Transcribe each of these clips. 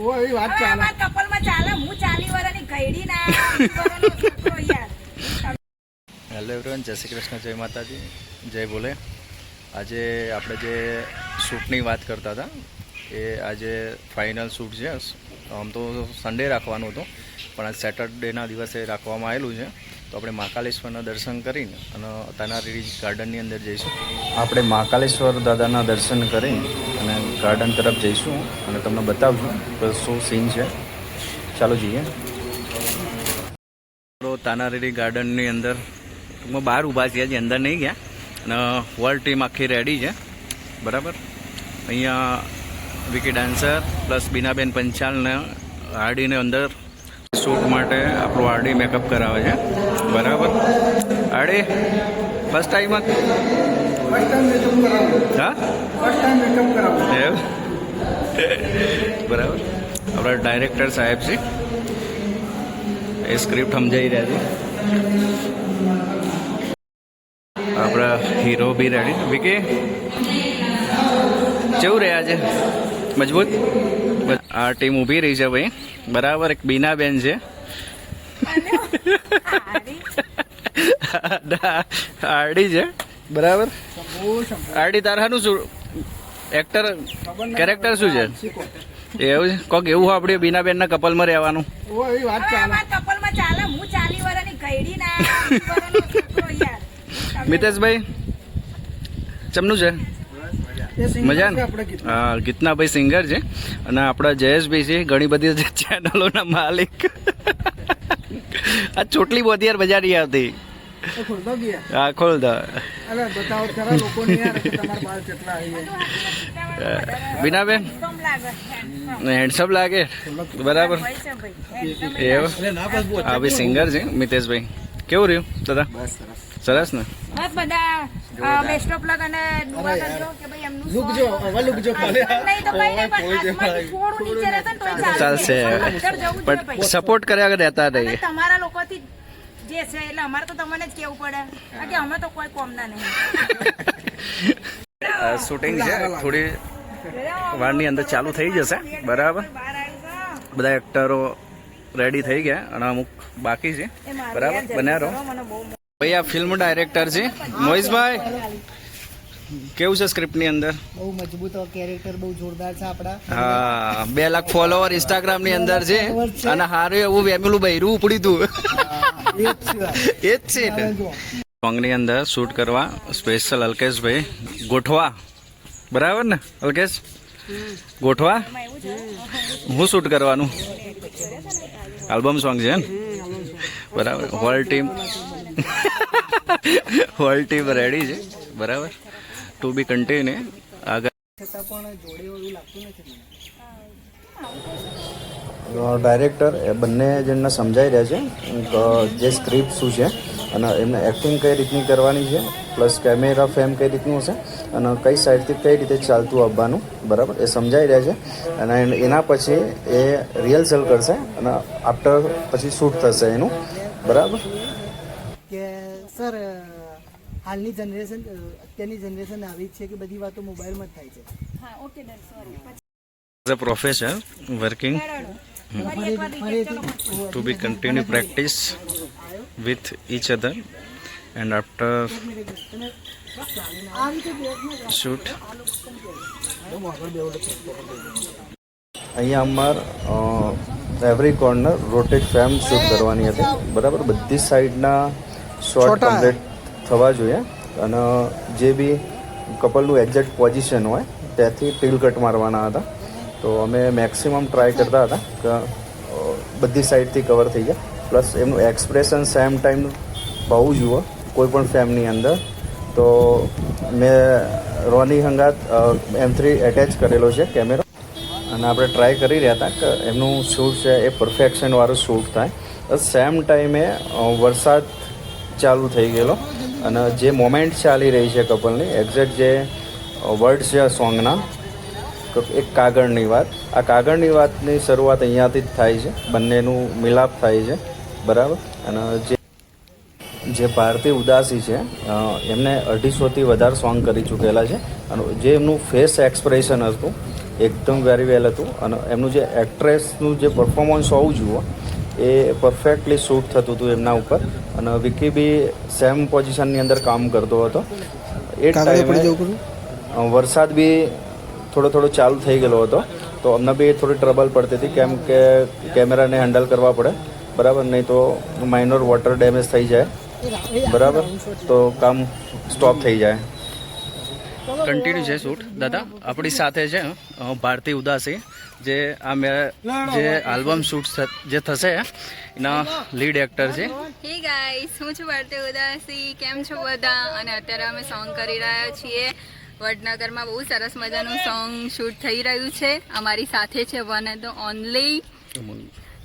Hello everyone, જય શ્રી કૃષ્ણ, જય માતાજી, જય બોલે. આજે આપણે જે શૂટની વાત કરતા હતા એ આજે ફાઇનલ શૂટ છે. આમ તો સન્ડે રાખવાનું હતું પણ આજ સેટરડેના દિવસે રાખવામાં આવેલું છે. તો આપણે મહાકાલેશ્વરના દર્શન કરીને અને તાનારીરી ગાર્ડનની અંદર જઈશું. આપણે મહાકાલેશ્વર દાદાના દર્શન કરીને અને ગાર્ડન તરફ જઈશું અને તમને બતાવશું કે શું સીન છે. ચાલો જઈએ. તાનારીરી ગાર્ડનની અંદર બહાર ઊભા છીએ, હજી અંદર નહીં ગયા અને વર્લ્ડ ટીમ આખી રેડી છે. બરાબર, અહીંયા વિકી ડાન્સર પ્લસ બીનાબેન પંચાલને આરડીને અંદર શૂટ માટે આપણું આરડી મેકઅપ કરાવે છે. બરાબર, આરડી ફર્સ્ટ ટાઈમ હા એવું બરાબર. આપણા ડાયરેક્ટર સાહેબ છે, એ સ્ક્રિપ્ટ સમજાઈ રહ્યા છે. આપણા હીરો બી રેડી. વિકી કેવું રહ્યા છે? મજબૂત. આ ટીમ ઊભી રહી છે ભાઈ. બરાબર, એક બીનાબેન છે, આરડી છે. બરાબર, આરડી તારાનું શું એક્ટર કેરેક્ટર શું છે? એવું છે કોક એવું આપણે બીનાબેનના કપલમાં રહેવાનું. મિતેશભાઈ ચમનું છે? મજા ને? હા, ગીતનાભાઈ સિંગર છે અને આપણા જયેશભાઈ છે, ઘણી બધી ચેનલોના માલિક. આ ચોટલી બોધિયાર બજાર નહીં આવતી. હા, ખોલ દો. બીનાબેન હેન્ડસમ લાગે. બરાબર, એવું. હા ભાઈ સિંગર છે મિતેશભાઈ. કેવું રહ્યું દાદા? સરસ ને? બસ બધા બેસ્ટ ઓફ લક અને દુઆ કરજો કે ભાઈ એમનું લુક જો નહીં તો કઈ નહીં, પણ થોડું નીચે રહેતા ને તો ચાલશે, પણ સપોર્ટ કર્યા વગર રહેતા નહીં. તમારા લોકોથી જે છે એટલે અમારે તો તમને જ કેવું પડે કે અમે તો કોઈ કોમના નહીં. શૂટિંગ છે, થોડી વારની અંદર ચાલુ થઈ જશે. બરાબર, બધા એક્ટરો રેડી થઈ ગયા અને અમુક બાકી છે. બરાબર, બન્યા રહો ભાઈ. આ ફિલ્મ ડાયરેક્ટર છે મોહિશભાઈ. કેવું છે સ્ક્રિપ્ટની અંદર? બહુ મજબૂત કેરેક્ટર, બહુ જોરદાર છે આપડા. હા, 2 લાખ ફોલોવર ઇન્સ્ટાગ્રામ ની અંદર છે અને હારું એવું વેમેલું બૈરું ઉપડી તું. એ જ છે ને. સોંગ ની અંદર શૂટ કરવા સ્પેશિયલ અલ્કેશભાઈ ગોઠવા. બરાબર ને અલ્કેશ? ગોઠવા હું શૂટ કરવાનું આલ્બમ સોંગ છે ને? બરાબર, હોલ ટીમ રેડી છે. બરાબર, ટુ બી કન્ટિન્યુ. આગળ ડાયરેક્ટર એ બંને જણને સમજાઈ રહ્યા છે જે સ્ક્રિપ્ટ શું છે અને એમને એક્ટિંગ કઈ રીતની કરવાની છે, પ્લસ કેમેરા ફ્રેમ કઈ રીતનું હશે અને કઈ સાઈડથી કઈ રીતે ચાલતું આવવાનું. બરાબર, એ સમજાઈ રહ્યા છે અને એના પછી એ રિહર્સલ કરશે અને આફ્ટર પછી શૂટ થશે એનું. બરાબર કે સર હાલની જનરેશન, અત્યારની જનરેશન આવી છે કે બધી વાતો મોબાઈલમાં જ થાય છે. હા, okay done, sorry. As a professor working to be continue practice with each other and after shoot. અહીંયા અમાર every corner rotate frame shoot કરવાની હતી. બરાબર, બધી સાઈડના શોટ કમ્પ્લીટ થવા જોઈએ અને જે બી કપલનું એક્ઝેક્ટ પોઝિશન હોય ત્યાંથી ટીલ કટ મારવાના હતા. તો અમે મેક્સિમમ ટ્રાય કરતા હતા કે બધી સાઈડથી કવર થઈ જાય, પ્લસ એમનું એક્સપ્રેશન સેમ ટાઈમ બહુ જુઓ કોઈ પણ ફ્રેમની અંદર. તો મેં રોની હંગાત M3 એટેચ કરેલો છે કેમેરો અને આપણે ટ્રાય કરી રહ્યા હતા કે એમનું શૂટ છે એ પરફેક્શનવાળું શૂટ થાય. સેમ ટાઈમે વરસાદ ચાલુ થઈ ગયેલો અને જે મોમેન્ટ ચાલી રહી છે કપલની, એક્ઝેક્ટ જે વર્ડ છે સોંગના, એક કાગળની વાત. આ કાગળની વાતની શરૂઆત અહીંયાથી જ થાય છે, બંનેનું મિલાપ થાય છે. બરાબર, અને જે ભારતીય ઉદાસી છે એમને 250થી વધારે સોંગ કરી ચૂકેલા છે અને જે એમનું ફેસ એક્સપ્રેશન હતું એકદમ વેરી વેલ હતું અને એમનું જે એક્ટ્રેસનું જે પરફોર્મન્સ હોવું જોઈએ એ પરફેક્ટલી શૂટ થતું હતું એમના ઉપર. અને વિકી બી સેમ પોઝિશનની અંદર કામ કરતો હતો. એ ટાઈમે વરસાદ બી થોડો ચાલુ થઈ ગયેલો હતો, તો અમને બી થોડી ટ્રબલ પડતી હતી, કેમ કે કેમેરાને હેન્ડલ કરવા પડે, બરાબર, નહીં તો માઇનોર વોટર ડેમેજ થઈ જાય, બરાબર, તો કામ સ્ટોપ થઈ જાય. કન્ટિન્યુ છે શૂટ. દાદા આપણી સાથે છે ભારતી ઉદાસી, જે આ જે આલ્બમ શૂટ જે થશે એના લીડ એક્ટર છે. હે ગાઈસ, હું છું ભારતી ઉદાસી. કેમ છો બધા? અને અત્યારે અમે સોંગ કરી રહ્યા છીએ વડનગરમાં. બહુ સરસ મજાનું સોંગ શૂટ થઈ રહ્યું છે. અમારી સાથે છે one and only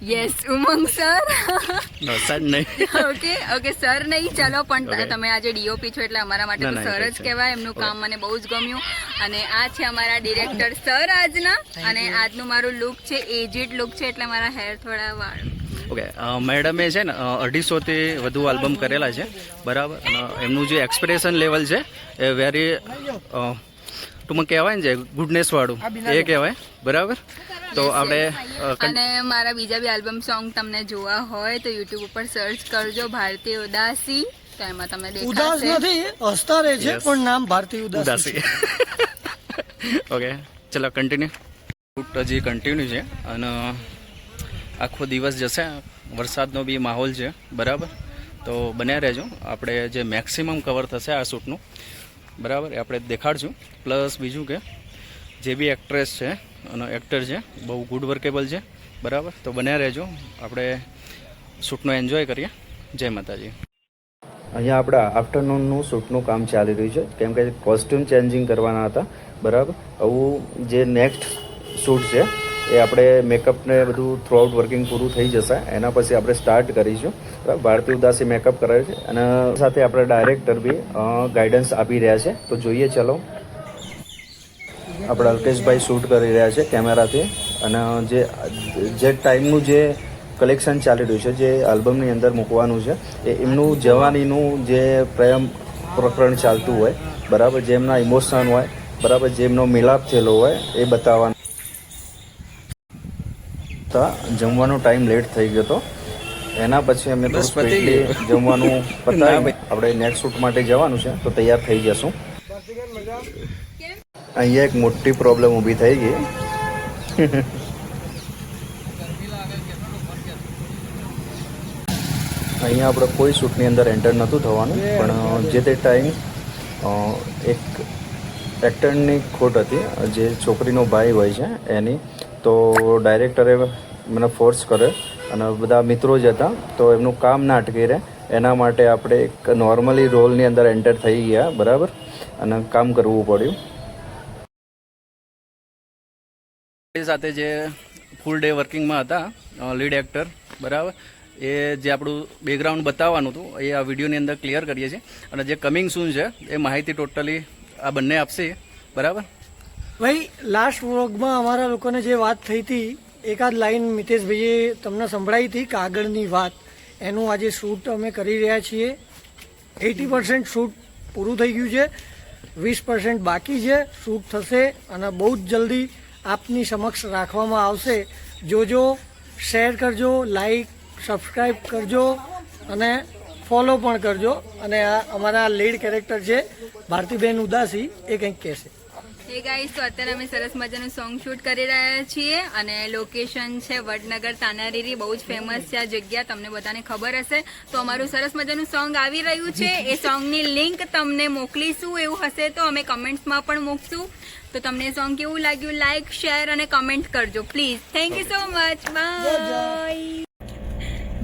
yes Umang sir. Okay sir નહીં, ચલો પણ તમે આજે ડીઓપી છો એટલે અમારા માટે તો સર જ કહેવાય. એમનું કામ મને બહુ જ ગમ્યું. અને આ છે અમારા ડિરેક્ટર સર આજના. અને આજનું મારું લુક છે એજિડ લુક છે, એટલે મારા હેર થોડા વાળ. ઓકે, મેડમે છે ને 250થી વધુ આલ્બમ કરેલા છે, બરાબર. અને એમનું જે એક્સપ્રેશન લેવલ છે એ વેરી ટૂંકમાં કહેવાય ને જે ગુડનેસ વાળું એ કહેવાય, બરાબર. તો આપણે અને મારા બીજા બી આલ્બમ સોંગ તમને જોવા હોય તો યુટ્યુબ ઉપર સર્ચ કરજો ભારતી ઉદાસી, તો એમાં તમને ઉદાસ નથી, હસતા રહે છે, પણ નામ ભારતી ઉદાસી. ઓકે, ચલો કન્ટિન્યુ. શૂટ હજી કન્ટિન્યુ છે અને આખો દિવસ જશે. વરસાદનો બી માહોલ છે, બરાબર. તો બન્યા રહેજો. આપણે જે મેક્સિમમ કવર થશે આ શૂટનું, બરાબર, એ આપણે દેખાડશું. પ્લસ બીજું કે જે બી એક્ટ્રેસ છે અને એક્ટર છે બહુ ગુડ વર્કેબલ છે, બરાબર. તો બન્યા રહેજો, આપણે શૂટનો એન્જોય કરીએ. જય માતાજી. અહીંયા આપણા આફ્ટરનૂનનું શૂટનું કામ ચાલી રહ્યું છે, કેમ કે કોસ્ટ્યુમ ચેન્જિંગ કરવાના હતા, બરાબર. આવું જે નેક્સ્ટ શૂટ છે એ આપણે મેકઅપને બધું થ્રુઆઉટ વર્કિંગ પૂરું થઈ જશે, એના પછી આપણે સ્ટાર્ટ કરીશું. ભારતી ઉદાસી મેકઅપ કરાવે છે અને સાથે આપણે ડાયરેક્ટર બી ગાઈડન્સ આપી રહ્યા છે. તો જોઈએ, ચલો. આપણે અલ્કેશભાઈ શૂટ કરી રહ્યા છે કેમેરાથી. અને જે ટાઈમનું જે કલેક્શન ચાલી રહ્યું છે, જે આલ્બમની અંદર મૂકવાનું છે, એ એમનું જવાનીનું જે પ્રેમ પ્રકરણ ચાલતું હોય, બરાબર, જેમના ઇમોશન હોય, બરાબર, જેમનો મિલાપ થયેલો હોય એ બતાવવાનું. જમવાનો ટાઈમ લેટ થઈ ગયો હતો, એના પછી અમે તો સ્પીડલી જમવાનું પતાવી આપણે નેક્સ્ટ શૂટ માટે જવાનું છે, તો તૈયાર થઈ જશું. અહીંયા એક મોટી પ્રોબ્લેમ ઊભી થઈ ગઈ. અહીંયા આપણે કોઈ શૂટની અંદર એન્ટર નહોતું થવાનું, પણ જે તે ટાઈમ એક એક્ટરની ખોટ હતી, જે છોકરીનો ભાઈ હોય છે એની. તો ડાયરેક્ટરે મને ફોર્સ કરે અને બધા મિત્રો જ હતા, તો એમનું કામ ના અટકી રહે એના માટે આપણે એક નોર્મલી રોલની અંદર એન્ટર થઈ ગયા, બરાબર, અને કામ કરવું પડ્યું. સાથે જે ફૂલ ડે વર્કિંગમાં હતા લીડ એક્ટર, બરાબર, એ જે આપણું બેકગ્રાઉન્ડ બતાવવાનું હતું એ આ વિડીયોની અંદર ક્લિયર કરીએ છીએ. અને જે કમિંગ સૂન છે એ માહિતી ટોટલી આ બંને આપશે, બરાબર. ભાઈ, લાસ્ટ વ્લોગમાં અમારા લોકોને જે વાત થઈ હતી, એકાદ લાઈન મિતેશભાઈએ તમને સંભળાવી હતી કે આગળની વાત, એનું આજે શૂટ અમે કરી રહ્યા છીએ. 80% શૂટ પૂરું થઈ ગયું છે, 20% બાકી છે. શૂટ થશે અને બહુ જ જલ્દી આપની સમક્ષ રાખવામાં આવશે. જોજો, શેર કરજો, લાઈક, સબસ્ક્રાઈબ કરજો અને ફોલો પણ કરજો. અને આ અમારા લીડ કેરેક્ટર છે ભારતીબેન ઉદાસી, એ કંઈક કહેશે. હે ગાઈસ, તો અત્યારે અમે સરસ મજાનું સોંગ શૂટ કરી રહ્યા છીએ અને લોકેશન છે વડનગર તાનારીરી. બહુ જ ફેમસ છે આ જગ્યા, તમને બધાને ખબર હશે. તો અમારું સરસ મજાનું સોંગ આવી રહ્યું છે, એ સોંગની લિંક તમને મોકલીશું. એવું હશે તો અમે કમેન્ટ્સમાં પણ મૂકશું. તો તમને સોંગ કેવું લાગ્યું, લાઈક, શેર અને કમેન્ટ કરજો please. Thank you so much, bye.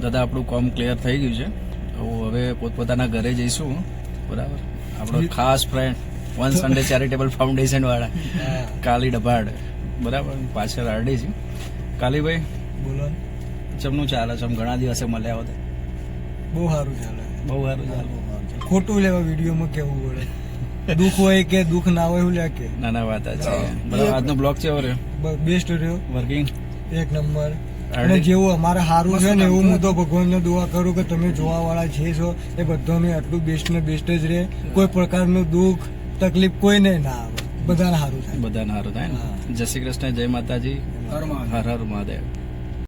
દાદા આપણું કામ ક્લિયર થઈ ગયું છે. હવે પોતપોતાના ઘરે જઈશું, બરાબર. આપણો ખાસ friend one Sunday charitable foundation વાળા કાલી ડબાડ, બરાબર, પાછળ આરડી છે. કાલીભાઈ, બોલો. ચમનું ચાલે છે? ઘણા દિવસે મળ્યા હતા. બહુ સારું ચાલે, બહુ સારું ચાલે. ખોટું લેવા વિડીયોમાં કેવું પડે, દુઃખ હોય કે દુઃખ ના હોય એવું લે કે નાના વાત છે. બરાબર, આજનો બ્લોગ કેવો રહ્યો? બેસ્ટ રહ્યો, વર્કિંગ એક નંબર. અને જેવું અમારે સારું છે ને એવું હું તો ભગવાનને દુઆ કરું કે તમે જોવા વાળા છો એ બધાને આટલું બેસ્ટ ને બેસ્ટ જ રહે. કોઈ પ્રકારનું દુઃખ તકલીફ કોઈને ના આવે, બધાને સારું થાય. બધાને સારું થાય ને. જય શ્રી કૃષ્ણ, જય માતાજી, હર હર મહાદેવ.